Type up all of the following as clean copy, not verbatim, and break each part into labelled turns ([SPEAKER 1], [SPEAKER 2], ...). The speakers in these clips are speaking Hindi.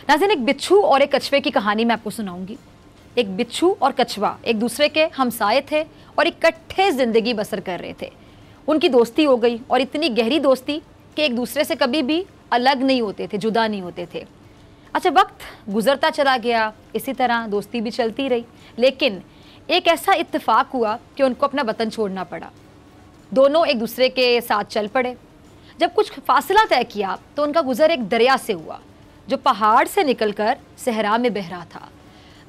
[SPEAKER 1] नाज़रीन, एक बिच्छू और एक कछुए की कहानी मैं आपको सुनाऊंगी। एक बिच्छू और कछुआ एक दूसरे के हमसाए थे और इकट्ठे ज़िंदगी बसर कर रहे थे। उनकी दोस्ती हो गई और इतनी गहरी दोस्ती कि एक दूसरे से कभी भी अलग नहीं होते थे, जुदा नहीं होते थे। अच्छा, वक्त गुजरता चला गया, इसी तरह दोस्ती भी चलती रही, लेकिन एक ऐसा इत्तेफाक हुआ कि उनको अपना वतन छोड़ना पड़ा। दोनों एक दूसरे के साथ चल पड़े। जब कुछ फासला तय किया तो उनका गुजर एक दरिया से हुआ जो पहाड़ से निकलकर सहरा में बह रहा था।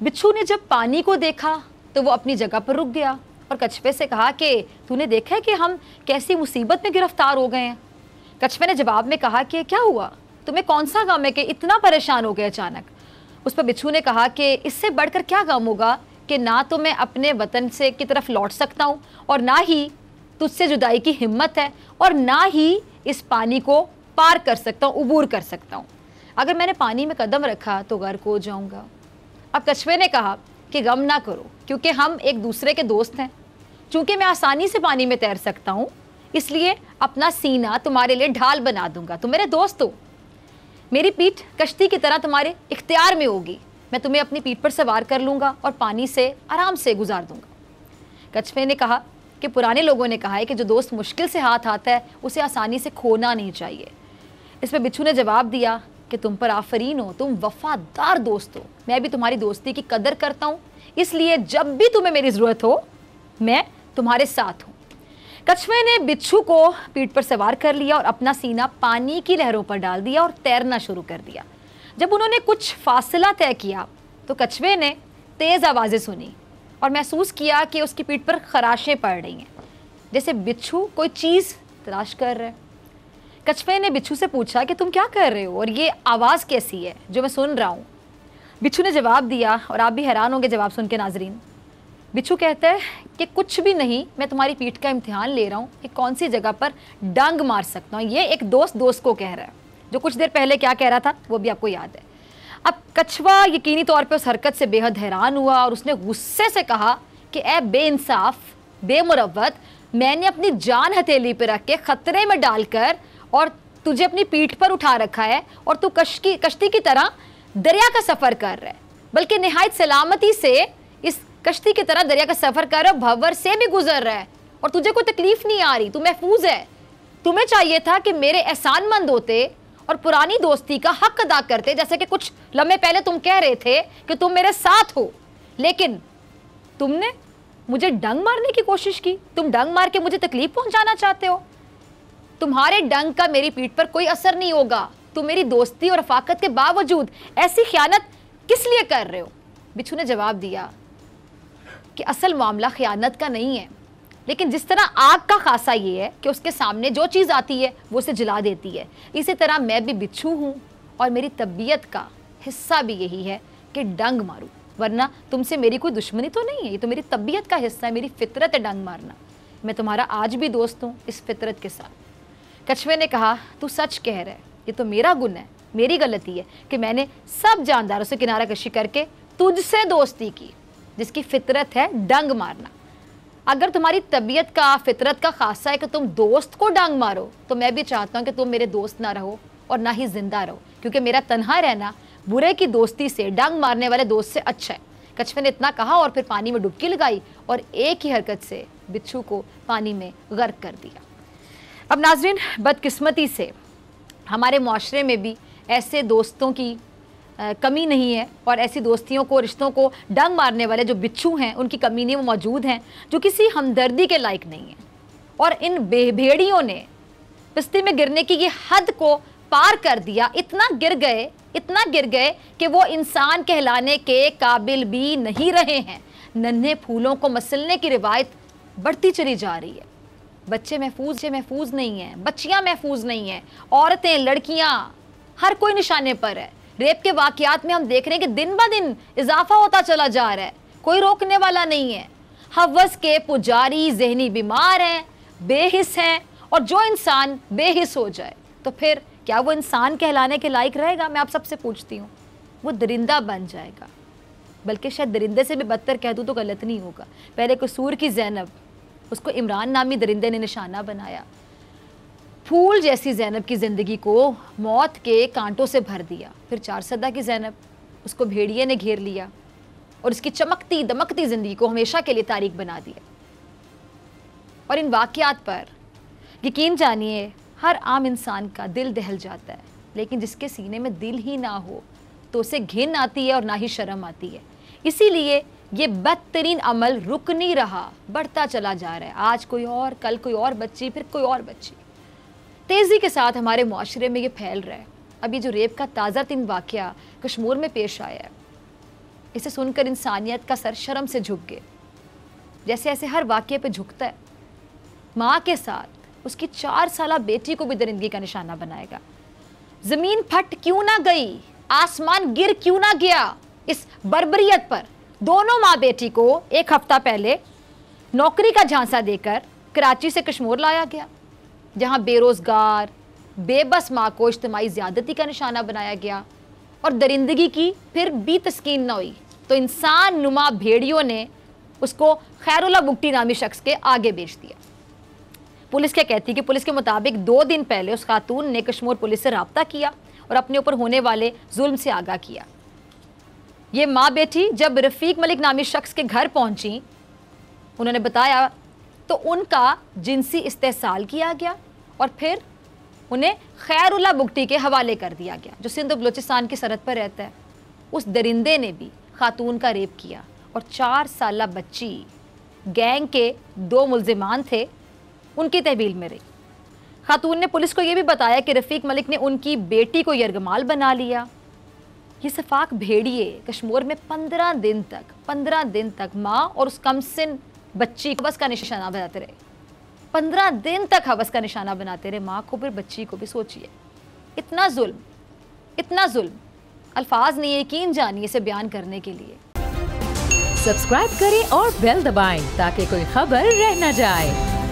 [SPEAKER 1] बिच्छू ने जब पानी को देखा तो वो अपनी जगह पर रुक गया और कछुए से कहा कि तूने देखा है कि हम कैसी मुसीबत में गिरफ्तार हो गए हैं। कछुए ने जवाब में कहा कि क्या हुआ, तुम्हें कौन सा गम है कि इतना परेशान हो गए अचानक। उस पर बिच्छू ने कहा कि इससे बढ़कर क्या गम होगा कि ना तो मैं अपने वतन से की तरफ लौट सकता हूँ और ना ही तुझसे जुदाई की हिम्मत है और ना ही इस पानी को पार कर सकता हूँ, उबूर कर सकता हूँ। अगर मैंने पानी में कदम रखा तो गर्क हो जाऊँगा। अब कछुए ने कहा कि गम ना करो, क्योंकि हम एक दूसरे के दोस्त हैं। चूँकि मैं आसानी से पानी में तैर सकता हूँ, इसलिए अपना सीना तुम्हारे लिए ढाल बना दूंगा। तुम मेरे दोस्त हो, मेरी पीठ कश्ती की तरह तुम्हारे इख्तियार में होगी। मैं तुम्हें अपनी पीठ पर सवार कर लूँगा और पानी से आराम से गुजार दूंगा। कछुए ने कहा कि पुराने लोगों ने कहा है कि जो दोस्त मुश्किल से हाथ आता है उसे आसानी से खोना नहीं चाहिए। इस पर बिच्छू ने जवाब दिया कि तुम पर आफरीन हो, तुम वफादार दोस्त हो। मैं भी तुम्हारी दोस्ती की कदर करता हूँ, इसलिए जब भी तुम्हें मेरी ज़रूरत हो मैं तुम्हारे साथ हूँ। कछुए ने बिच्छू को पीठ पर सवार कर लिया और अपना सीना पानी की लहरों पर डाल दिया और तैरना शुरू कर दिया। जब उन्होंने कुछ फासला तय किया तो कछुए ने तेज़ आवाज़ें सुनी और महसूस किया कि उसकी पीठ पर खराशें पड़ रही हैं, जैसे बिच्छू कोई चीज़ तलाश कर रहा है। कछुए ने बिच्छू से पूछा कि तुम क्या कर रहे हो और ये आवाज़ कैसी है जो मैं सुन रहा हूँ। बिच्छू ने जवाब दिया और आप भी हैरान होंगे जवाब सुन के नाजरीन। बिच्छू कहता है कि कुछ भी नहीं, मैं तुम्हारी पीठ का इम्तिहान ले रहा हूँ कि कौन सी जगह पर डंग मार सकता हूँ। ये एक दोस्त दोस्त को कह रहा है। जो कुछ देर पहले क्या कह रहा था वो भी आपको याद है। अब कछुआ यकीनी तौर पे उस हरकत से बेहद हैरान हुआ और उसने गुस्से से कहा कि ए बेइंसाफ, बेमुरव्वत, मैंने अपनी जान हथेली पे रख के खतरे में डालकर और तुझे अपनी पीठ पर उठा रखा है और तू कश्ती की तरह दरिया का सफ़र कर रहा है, बल्कि निहायत सलामती से इस कश्ती की तरह दरिया का सफ़र कर रहा है, भंवर से भी गुजर रहा है और तुझे कोई तकलीफ नहीं आ रही, तू महफूज है। तुम्हें चाहिए था कि मेरे एहसानमंद होते और पुरानी दोस्ती का हक अदा करते, जैसे कि कुछ लम्हे पहले तुम कह रहे थे कि तुम मेरे साथ हो, लेकिन तुमने मुझे डंग मारने की कोशिश की। तुम डंग मार के मुझे तकलीफ पहुंचाना चाहते हो। तुम्हारे डंग का मेरी पीठ पर कोई असर नहीं होगा। तुम मेरी दोस्ती और रफाकत के बावजूद ऐसी खयानत किस लिए कर रहे हो। बिच्छू ने जवाब दिया कि असल मामला खयानत का नहीं है, लेकिन जिस तरह आग का खासा ये है कि उसके सामने जो चीज़ आती है वो उसे जला देती है, इसी तरह मैं भी बिच्छू हूँ और मेरी तबीयत का हिस्सा भी यही है कि डंग मारूँ, वरना तुमसे मेरी कोई दुश्मनी तो नहीं है, ये तो मेरी तबीयत का हिस्सा है, मेरी फितरत है डंग मारना। मैं तुम्हारा आज भी दोस्त हूँ इस फितरत के साथ। कछुए ने कहा तू सच कह रहा है, ये तो मेरा गुन है, मेरी गलती है कि मैंने सब जानदारों से किनारा कशी करके तुझसे दोस्ती की जिसकी फितरत है डंग मारना। अगर तुम्हारी तबीयत का, फितरत का खासा है कि तुम दोस्त को डंग मारो, तो मैं भी चाहता हूँ कि तुम मेरे दोस्त ना रहो और ना ही जिंदा रहो, क्योंकि मेरा तन्हा रहना बुरे की दोस्ती से, डंग मारने वाले दोस्त से अच्छा है। कछुए ने इतना कहा और फिर पानी में डुबकी लगाई और एक ही हरकत से बिच्छू को पानी में गर्क कर दिया। अब नाजरीन, बदकिस्मती से हमारे माशरे में भी ऐसे दोस्तों की कमी नहीं है और ऐसी दोस्तियों को, रिश्तों को डंग मारने वाले जो बिच्छू हैं उनकी कमी नहीं, वो मौजूद हैं जो किसी हमदर्दी के लायक नहीं है। और इन भेड़ियों ने पिस्ती में गिरने की ये हद को पार कर दिया, इतना गिर गए कि वो इंसान कहलाने के काबिल भी नहीं रहे हैं। नन्हे फूलों को मसलने की रिवायत बढ़ती चली जा रही है। बच्चे महफूज नहीं हैं, बच्चियां महफूज नहीं हैं, औरतें, लड़कियां, हर कोई निशाने पर है। रेप के वाकयात में हम देख रहे हैं कि दिन ब दिन इजाफा होता चला जा रहा है, कोई रोकने वाला नहीं है। हवस के पुजारी जहनी बीमार हैं, बेहिस हैं, और जो इंसान बेहिस हो जाए तो फिर क्या वो इंसान कहलाने के लायक रहेगा? मैं आप सबसे पूछती हूँ। वो दरिंदा बन जाएगा, बल्कि शायद दरिंदे से भी बदतर कह दूँ तो गलत नहीं होगा। पहले कसूर की ज़ैनब, उसको इमरान नामी दरिंदे ने निशाना बनाया। फूल जैसी ज़ैनब की ज़िंदगी को मौत के कांटों से भर दिया। फिर 4 सदा की ज़ैनब, उसको भेड़िए ने घेर लिया और उसकी चमकती दमकती ज़िंदगी को हमेशा के लिए तारीख बना दिया। और इन वाक़यात पर यकीन जानिए हर आम इंसान का दिल दहल जाता है, लेकिन जिसके सीने में दिल ही ना हो तो उसे घिन आती है और ना ही शर्म आती है। इसीलिए ये बदतरीन अमल रुक नहीं रहा, बढ़ता चला जा रहा है। आज कोई और, कल कोई और बच्ची, फिर कोई और बच्ची, तेज़ी के साथ हमारे माशरे में ये फैल रहा है। अभी जो रेप का ताज़ा तीन वाक़या कश्मीर में पेश आया है, इसे सुनकर इंसानियत का सर शर्म से झुक गए, जैसे ऐसे हर वाक़ये पे झुकता है। माँ के साथ उसकी 4 साला बेटी को भी दरिंदगी का निशाना बनाएगा। ज़मीन फट क्यों ना गई, आसमान गिर क्यों ना गया इस बर्बरियत पर। दोनों माँ बेटी को 1 हफ्ता पहले नौकरी का झांसा देकर कराची से कश्मीर लाया गया, जहां बेरोजगार बेबस माँ को इज्तिमाई ज़्यादती का निशाना बनाया गया और दरिंदगी की फिर भी तस्कीन न हुई तो इंसान नुमा भेड़ियों ने उसको खैरुल्लाह बुगटी नामी शख्स के आगे बेच दिया। पुलिस क्या कहती है कि पुलिस के मुताबिक 2 दिन पहले उस खातून ने कश्मीर पुलिस से रब्ता किया और अपने ऊपर होने वाले जुल्म से आगाह किया। ये माँ बेटी जब रफ़ीक मलिक नामी शख्स के घर पहुंची, उन्होंने बताया तो उनका जिनसी इस्तेहसाल किया गया और फिर उन्हें खैरुल्लाह बुगटी के हवाले कर दिया गया, जो सिंध और बलूचिस्तान की सरहद पर रहता है। उस दरिंदे ने भी खातून का रेप किया और 4 साला बच्ची गैंग के 2 मुल्जिमान थे, उनकी तहवील में रही। खातून ने पुलिस को यह भी बताया कि रफ़ीक मलिक ने उनकी बेटी को यरगमाल बना लिया। ये सफाक भेड़िए कश्मीर में 15 दिन तक माँ और उस कमसिन बच्ची को हवस का निशाना बनाते रहे। 15 दिन तक हवस का निशाना बनाते रहे, माँ को भी बच्ची को भी। सोचिए, इतना जुल्म अल्फाज नहीं, यकीन जानिए इसे बयान करने के लिए।
[SPEAKER 2] सब्सक्राइब करें और बेल दबाएं ताकि कोई खबर रह न जाए।